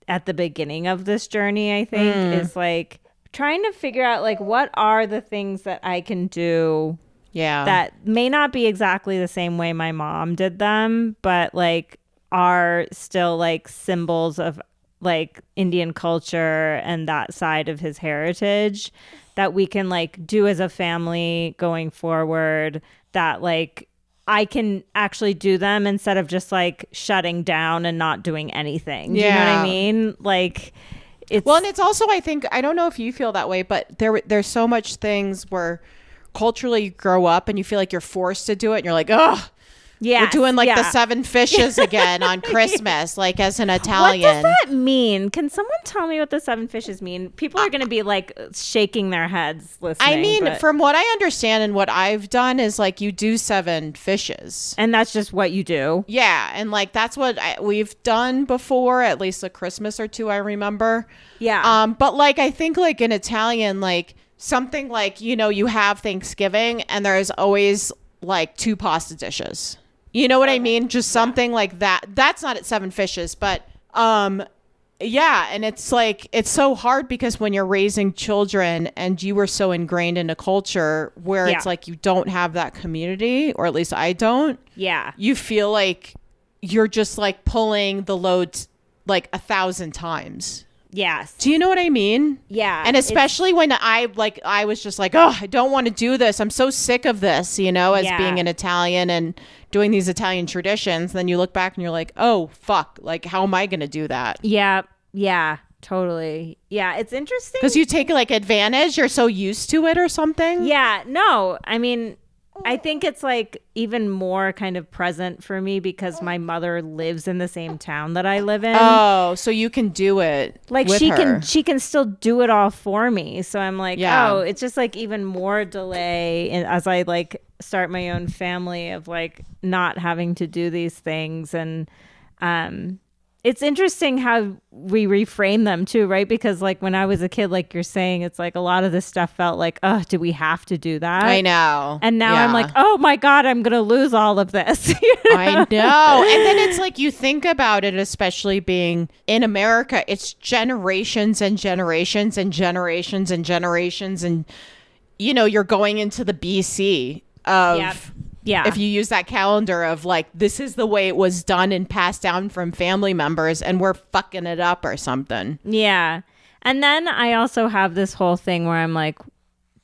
at the beginning of this journey, I think, is like trying to figure out like what are the things that I can do that may not be exactly the same way my mom did them, but like are still like symbols of like Indian culture and that side of his heritage that we can like do as a family going forward, that like I can actually do them instead of just like shutting down and not doing anything. Do you know what I mean? Like and it's also, I think, I don't know if you feel that way, but there's so much things where culturally you grow up and you feel like you're forced to do it and you're like, oh, we're doing like the 7 fishes again on Christmas, like as an Italian. What does that mean? Can someone tell me what the 7 fishes mean? People are going to be like shaking their heads listening. I mean, from what I understand and what I've done is like you do 7 fishes. And that's just what you do? Yeah. And like that's what we've done before, at least a Christmas or 2, I remember. Yeah. But like I think like in Italian, like something like, you know, you have Thanksgiving and there's always like 2 pasta dishes. You know what I mean? Just something like that. That's not at 7 fishes, but yeah. And it's like, it's so hard because when you're raising children and you were so ingrained in a culture where it's like you don't have that community, or at least I don't. Yeah. You feel like you're just like pulling the load like 1,000 times. Yes. Do you know what I mean? Yeah. And especially when I was just like, oh, I don't want to do this. I'm so sick of this, you know, as being an Italian and doing these Italian traditions. Then you look back and you're like, oh, fuck. Like, how am I going to do that? Yeah. Yeah. Totally. Yeah. It's interesting. Because you take like advantage. You're so used to it or something. Yeah. No, I mean, I think it's like even more kind of present for me because my mother lives in the same town that I live in. Oh, so you can do it. Like with her. she can still do it all for me. So I'm like, oh, it's just like even more delay as I like start my own family of like not having to do these things. And it's interesting how we reframe them too, right? Because like when I was a kid, like you're saying, it's like a lot of this stuff felt like, oh, do we have to do that? I know. And now I'm like, oh my God, I'm going to lose all of this. I know. And then it's like you think about it, especially being in America, it's generations and generations and generations and generations. And, you know, you're going into the BC of... Yeah. If you use that calendar of like, this is the way it was done and passed down from family members and we're fucking it up or something. Yeah. And then I also have this whole thing where I'm like,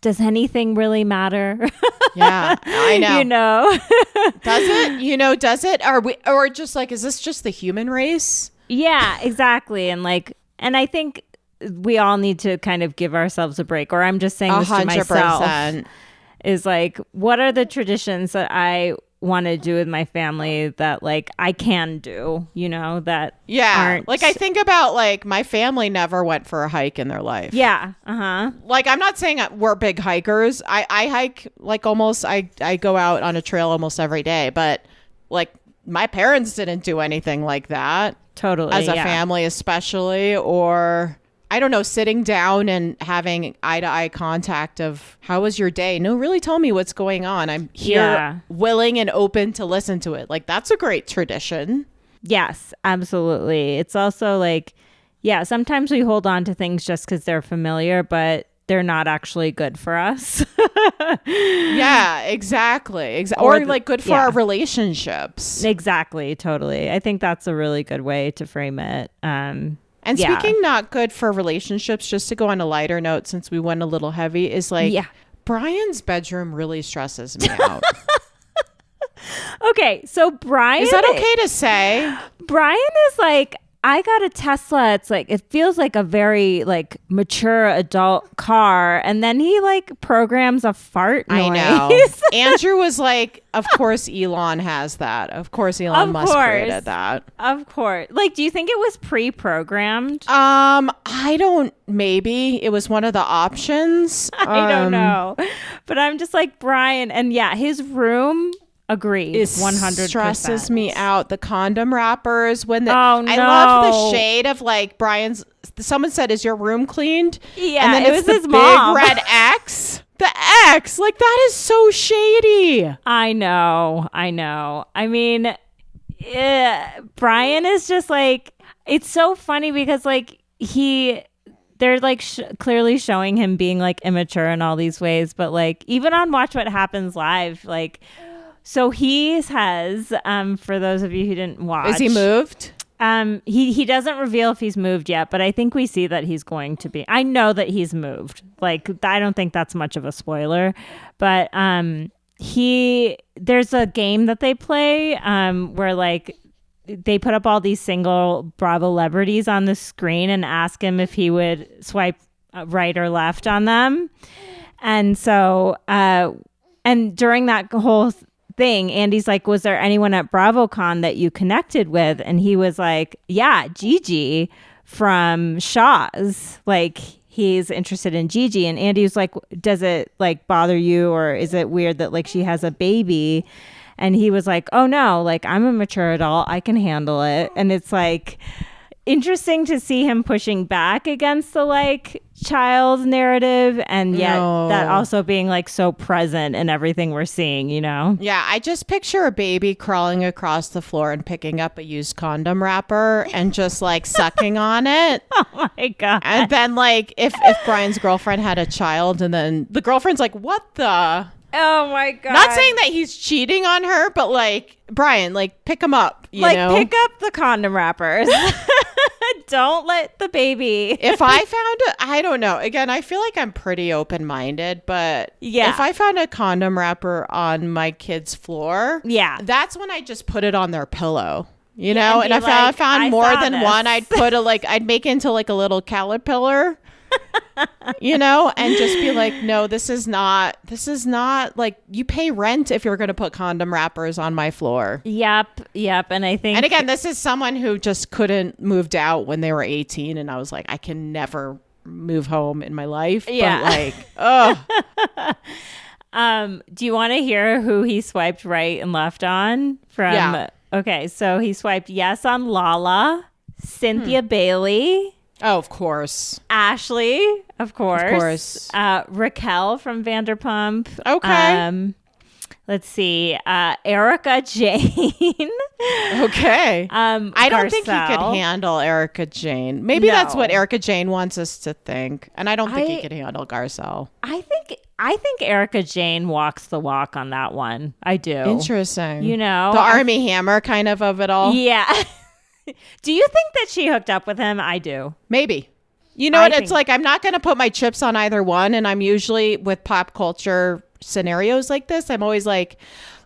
does anything really matter? Yeah, I know. You know? Does it? You know, does it? Or just like, is this just the human race? Yeah, exactly. And like, and I think we all need to kind of give ourselves a break, or I'm just saying this 100%. To myself. Is like, what are the traditions that I want to do with my family that like I can do, you know, that aren't... Like I think about like my family never went for a hike in their life. Yeah. Like I'm not saying we're big hikers. I hike like almost, I go out on a trail almost every day, but like my parents didn't do anything like that. Totally. As a family especially, or... I don't know, sitting down and having eye-to-eye contact of how was your day? No, really tell me what's going on. I'm here willing and open to listen to it. Like, that's a great tradition. Yes, absolutely. It's also like, yeah, sometimes we hold on to things just because they're familiar, but they're not actually good for us. Yeah, exactly. Or like good for our relationships. Exactly, totally. I think that's a really good way to frame it. And speaking not good for relationships, just to go on a lighter note, since we went a little heavy, is like, Brian's bedroom really stresses me out. Okay, so Brian... Is that okay to say? Brian is like, I got a Tesla. It's like, it feels like a very like mature adult car. And then he like programs a fart noise. I know. Andrew was like, of course Elon has that. Of course Elon Musk created that. Of course. Like, do you think it was pre-programmed? I don't, maybe. It was one of the options. I don't know. But I'm just like, Brian. And yeah, his room... Agreed. 100%. Stresses me out. The condom wrappers when the I love the shade of like Brian's. Someone said, "Is your room cleaned?" Yeah, and then it was the his big mom. red X. The ex. Like, that is so shady. I know. I mean, Brian is just like, it's so funny because like they're like clearly showing him being like immature in all these ways, but like even on Watch What Happens Live, like, so he has, for those of you who didn't watch, is he moved? He doesn't reveal if he's moved yet, but I think we see that he's going to be. I know that he's moved. Like, I don't think that's much of a spoiler, but there's a game that they play where like they put up all these single Bravo celebrities on the screen and ask him if he would swipe right or left on them. And so, and during that whole thing, Andy's like, was there anyone at BravoCon that you connected with? And he was like, yeah, Gigi from Shaw's. Like, he's interested in Gigi. And Andy was like, does it like bother you, or is it weird that like she has a baby? And he was like, oh no, like I'm a mature adult, I can handle it. And it's like interesting to see him pushing back against the like child narrative, and yet that also being like so present in everything we're seeing, you know? Yeah, I just picture a baby crawling across the floor and picking up a used condom wrapper and just like sucking on it. Oh my God. And then like if Brian's girlfriend had a child and then the girlfriend's like, what the? Oh my God. Not saying that he's cheating on her, but like, Brian, like pick him up, you know? Pick up the condom wrappers. Don't let the baby. If I found I don't know. Again, I feel like I'm pretty open-minded, but yeah, if I found a condom wrapper on my kid's floor, yeah, that's when I just put it on their pillow, you know? And if like, I found more than this. one, I'd put I'd make into like a little caterpillar, you know, and just be like, no, this is not like, you pay rent if you're going to put condom wrappers on my floor. Yep. And I think, and again, this is someone who just couldn't moved out when they were 18. And I was like, I can never move home in my life. Yeah. But like, oh. Do you want to hear who he swiped right and left on from? Yeah. Okay. So he swiped yes on Lala, Cynthia Bailey. Oh, of course. Ashley, of course. Of course. Raquel from Vanderpump. Okay. Let's see. Erica Jane. Okay. I don't think he could Garcelle. handle Erica Jane. Maybe that's what Erica Jane wants us to think. And I don't think he could handle Garcelle. I think Erica Jane walks the walk on that one. I do. Interesting. You know, the Army Hammer kind of it all. Yeah. Do you think that she hooked up with him? I do. Maybe. You know what? It's like, I'm not going to put my chips on either one. And I'm usually with pop culture scenarios like this, I'm always like,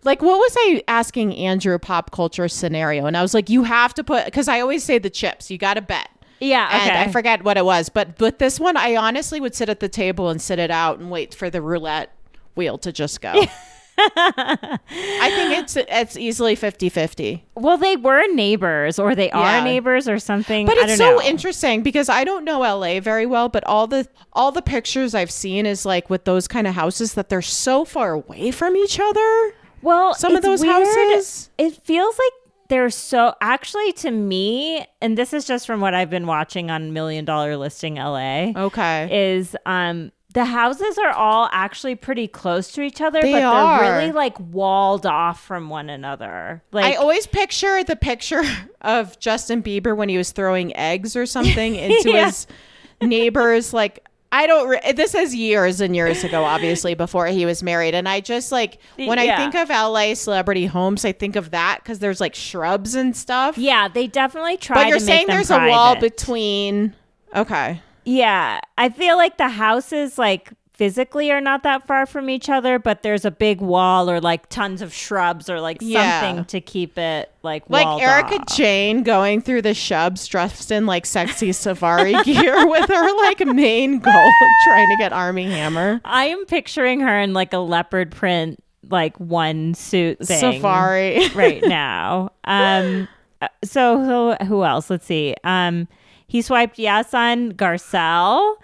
what was I asking Andrew pop culture scenario? And I was like, you have to put, because I always say the chips, you got to bet. Yeah. Okay. And I forget what it was. But with this one, I honestly would sit at the table and sit it out and wait for the roulette wheel to just go. I think it's easily 50-50. Well, they were neighbors, or they are neighbors or something. But I it's don't so interesting because I don't know LA very well, but all the pictures I've seen is like with those kind of houses that they're so far away from each other. Well, some of those weird. houses. It feels like they're so, actually to me, and this is just from what I've been watching on $1 Million Listing LA. Okay. Is the houses are all actually pretty close to each other, They but are. they're really like walled off from one another. Like, I always picture the picture of Justin Bieber when he was throwing eggs or something into his neighbors. Like, this is years and years ago, obviously, before he was married. And I just like, when I think of LA celebrity homes, I think of that because there's like shrubs and stuff. Yeah, they definitely try But to you're make saying them there's private. a wall between. Okay. Yeah, I feel like the houses like physically are not that far from each other, but there's a big wall or like tons of shrubs or like something to keep it like walled Erica off. Jane going through the shrubs dressed in like sexy safari gear with her like main goal trying to get Army Hammer. I am picturing her in like a leopard print like one suit thing safari right now. So who else? Let's see. He swiped yes on Garcelle.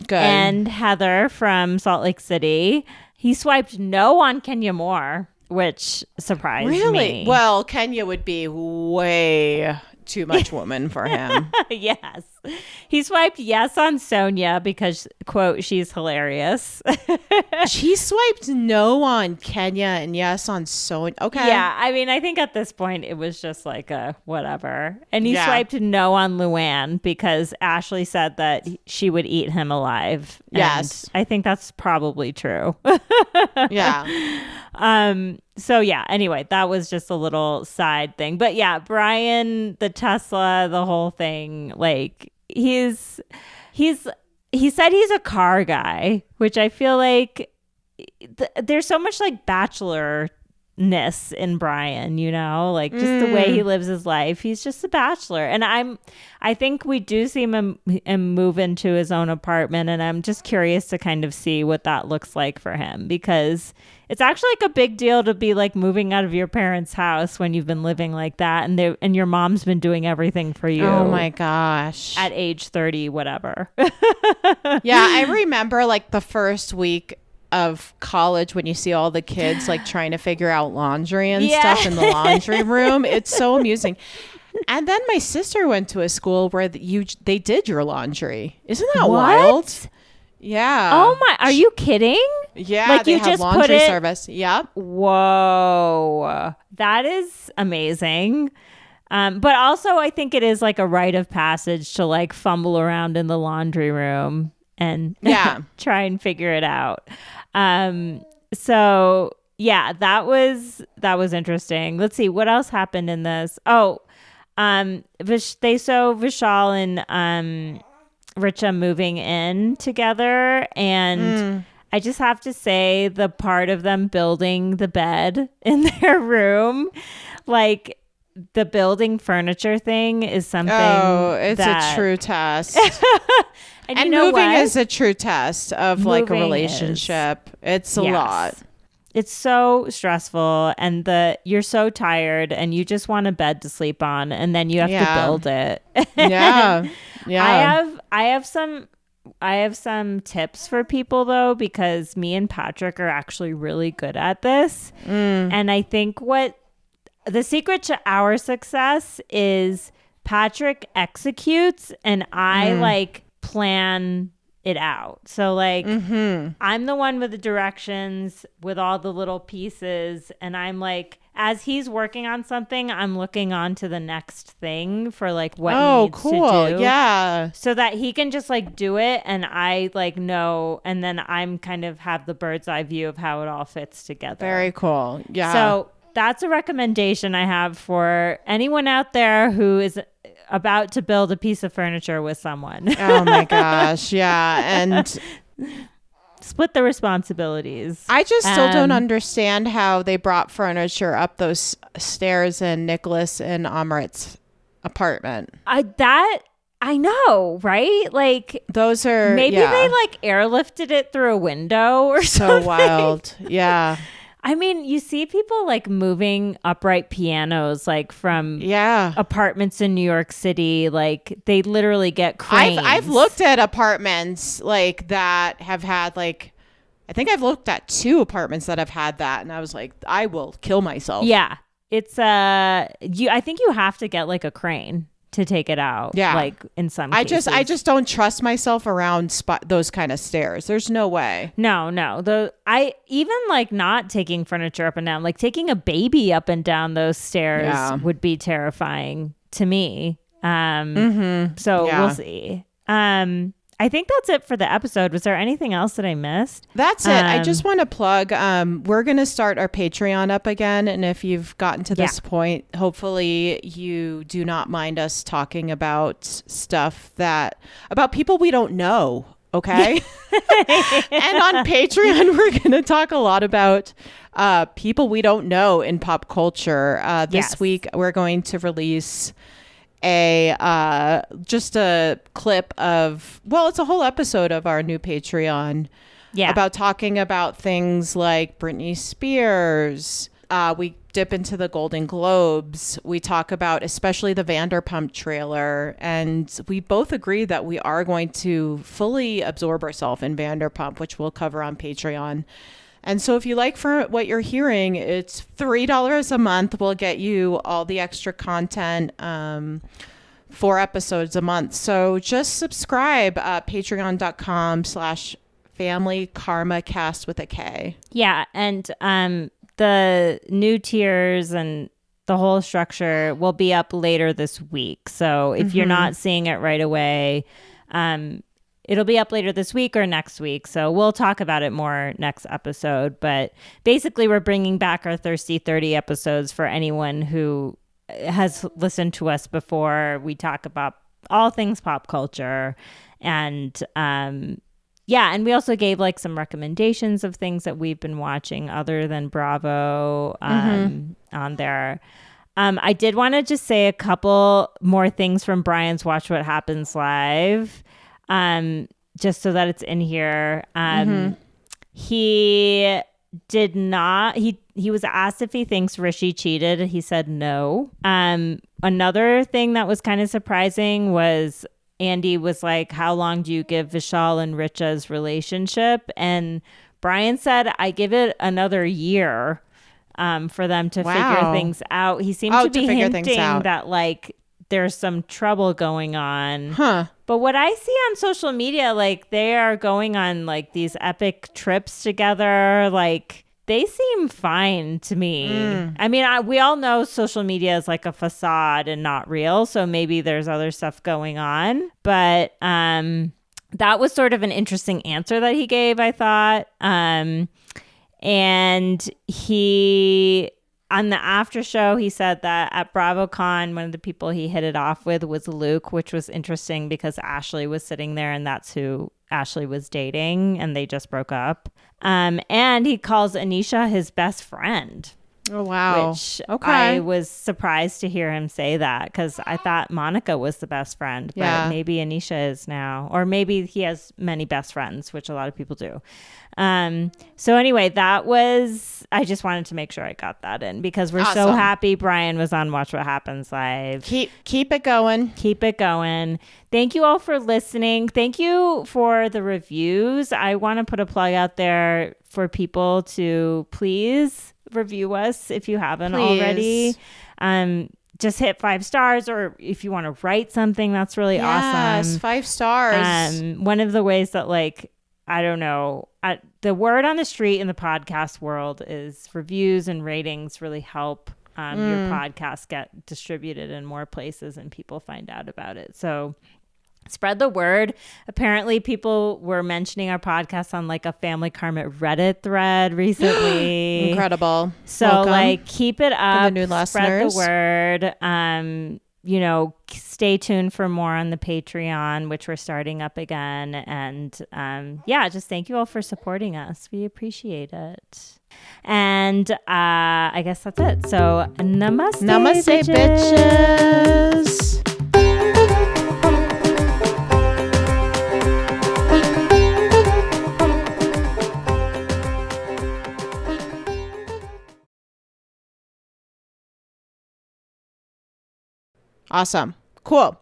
Good. And Heather from Salt Lake City. He swiped no on Kenya Moore, which surprised me. Really? Well, Kenya would be way too much woman for him. Yes. He swiped yes on Sonia because, quote, she's hilarious. She swiped no on Kenya and yes on Sonia. Okay. Yeah, I mean, I think at this point it was just like a whatever. And he swiped no on Luann because Ashley said that she would eat him alive. Yes. And I think that's probably true. Yeah. So yeah, anyway, that was just a little side thing. But yeah, Brian, the Tesla, the whole thing, like he said he's a car guy, which I feel like there's so much like bachelorness in Brian, you know, like just the way he lives his life. He's just a bachelor. And I think we do see him move into his own apartment, and I'm just curious to kind of see what that looks like for him, because it's actually like a big deal to be like moving out of your parents' house when you've been living like that, and your mom's been doing everything for you. Oh my gosh. At age 30, whatever. Yeah, I remember like the first week of college when you see all the kids like trying to figure out laundry and stuff in the laundry room. It's so amusing. And then my sister went to a school where they did your laundry. Isn't that wild? Yeah. Oh my, are you kidding? Yeah, like they you have just laundry service. Yep. Whoa. That is amazing. But also I think it is like a rite of passage to like fumble around in the laundry room and try and figure it out. So yeah, that was interesting. Let's see what else happened in this. Oh, they saw Vishal and Richa moving in together, and I just have to say the part of them building the bed in their room, like the building furniture thing is something. Oh, it's a true test. And you know moving is a true test of like a relationship. It's a lot. It's so stressful, and you're so tired and you just want a bed to sleep on, and then you have to build it. Yeah. I have some tips for people though, because me and Patrick are actually really good at this. And I think what the secret to our success is Patrick executes and I like plan it out. So like I'm the one with the directions with all the little pieces, and I'm like, as he's working on something, I'm looking on to the next thing for like what he needs to do. Yeah. So that he can just like do it and I like know, and then I'm kind of have the bird's eye view of how it all fits together. Very cool. Yeah. So that's a recommendation I have for anyone out there who is about to build a piece of furniture with someone. Oh my gosh. Yeah. And split the responsibilities. I just still don't understand how they brought furniture up those stairs in Nicholas and Amrit's apartment. I know, right? Like those are maybe they like airlifted it through a window or something. So wild. Yeah. I mean, you see people like moving upright pianos like from apartments in New York City. Like they literally get cranes. I've looked at apartments like that have had like, I think I've looked at 2 apartments that have had that, and I was like, I will kill myself. Yeah, it's I think you have to get like a crane to take it out. Yeah, like in some cases. I just don't trust myself around those kind of stairs. There's no way. No. I even like not taking furniture up and down, like taking a baby up and down those stairs would be terrifying to me. So we'll see. I think that's it for the episode. Was there anything else that I missed? That's it. I just want to plug, we're going to start our Patreon up again. And if you've gotten to this point, hopefully you do not mind us talking about stuff about people we don't know. Okay. And on Patreon, we're going to talk a lot about people we don't know in pop culture. This week, we're going to release just a clip of, it's a whole episode of our new Patreon about talking about things like Britney Spears. We dip into the Golden Globes. We talk about especially the Vanderpump trailer, and we both agree that we are going to fully absorb ourselves in Vanderpump, which we'll cover on Patreon. And so if you like for what you're hearing, it's $3 a month. We'll get you all the extra content 4 episodes a month. So just subscribe at patreon.com/Family Karma Cast with a K. Yeah. And the new tiers and the whole structure will be up later this week. So if you're not seeing it right away, it'll be up later this week or next week. So we'll talk about it more next episode. But basically, we're bringing back our Thirsty 30 episodes for anyone who has listened to us before. We talk about all things pop culture. And yeah, and we also gave like some recommendations of things that we've been watching other than Bravo on there. I did want to just say a couple more things from Brian's Watch What Happens Live, just so that it's in here. He did not, he was asked if he thinks Rishi cheated. He said no. Another thing that was kind of surprising was Andy was like, how long do you give Vishal and Richa's relationship? And Brian said, I give it another year for them to figure things out. He seemed to be hinting that like there's some trouble going on. But what I see on social media, like they are going on like these epic trips together. Like they seem fine to me. I mean, we all know social media is like a facade and not real. So maybe there's other stuff going on. But that was sort of an interesting answer that he gave, I thought. And he, on the after show, he said that at BravoCon, one of the people he hit it off with was Luke, which was interesting because Ashley was sitting there and that's who Ashley was dating and they just broke up. And he calls Anisha his best friend. Oh, wow. Which I was surprised to hear him say that because I thought Monica was the best friend. But maybe Anisha is now. Or maybe he has many best friends, which a lot of people do. So anyway, that was, I just wanted to make sure I got that in because we're so happy Brian was on Watch What Happens Live. Keep it going. Keep it going. Thank you all for listening. Thank you for the reviews. I want to put a plug out there for people to please review us if you haven't already. Just hit 5 stars, or if you want to write something, that's really awesome. Yes, 5 stars. One of the ways that like, I don't know, the word on the street in the podcast world is reviews and ratings really help your podcast get distributed in more places and people find out about it. So spread the word. Apparently people were mentioning our podcast on like a Family Karma Reddit thread recently. Incredible. So welcome. Like keep it up, the new spread the word. You know, stay tuned for more on the Patreon, which we're starting up again. And yeah, just thank you all for supporting us. We appreciate it. And I guess that's it. So namaste, bitches. Awesome. Cool.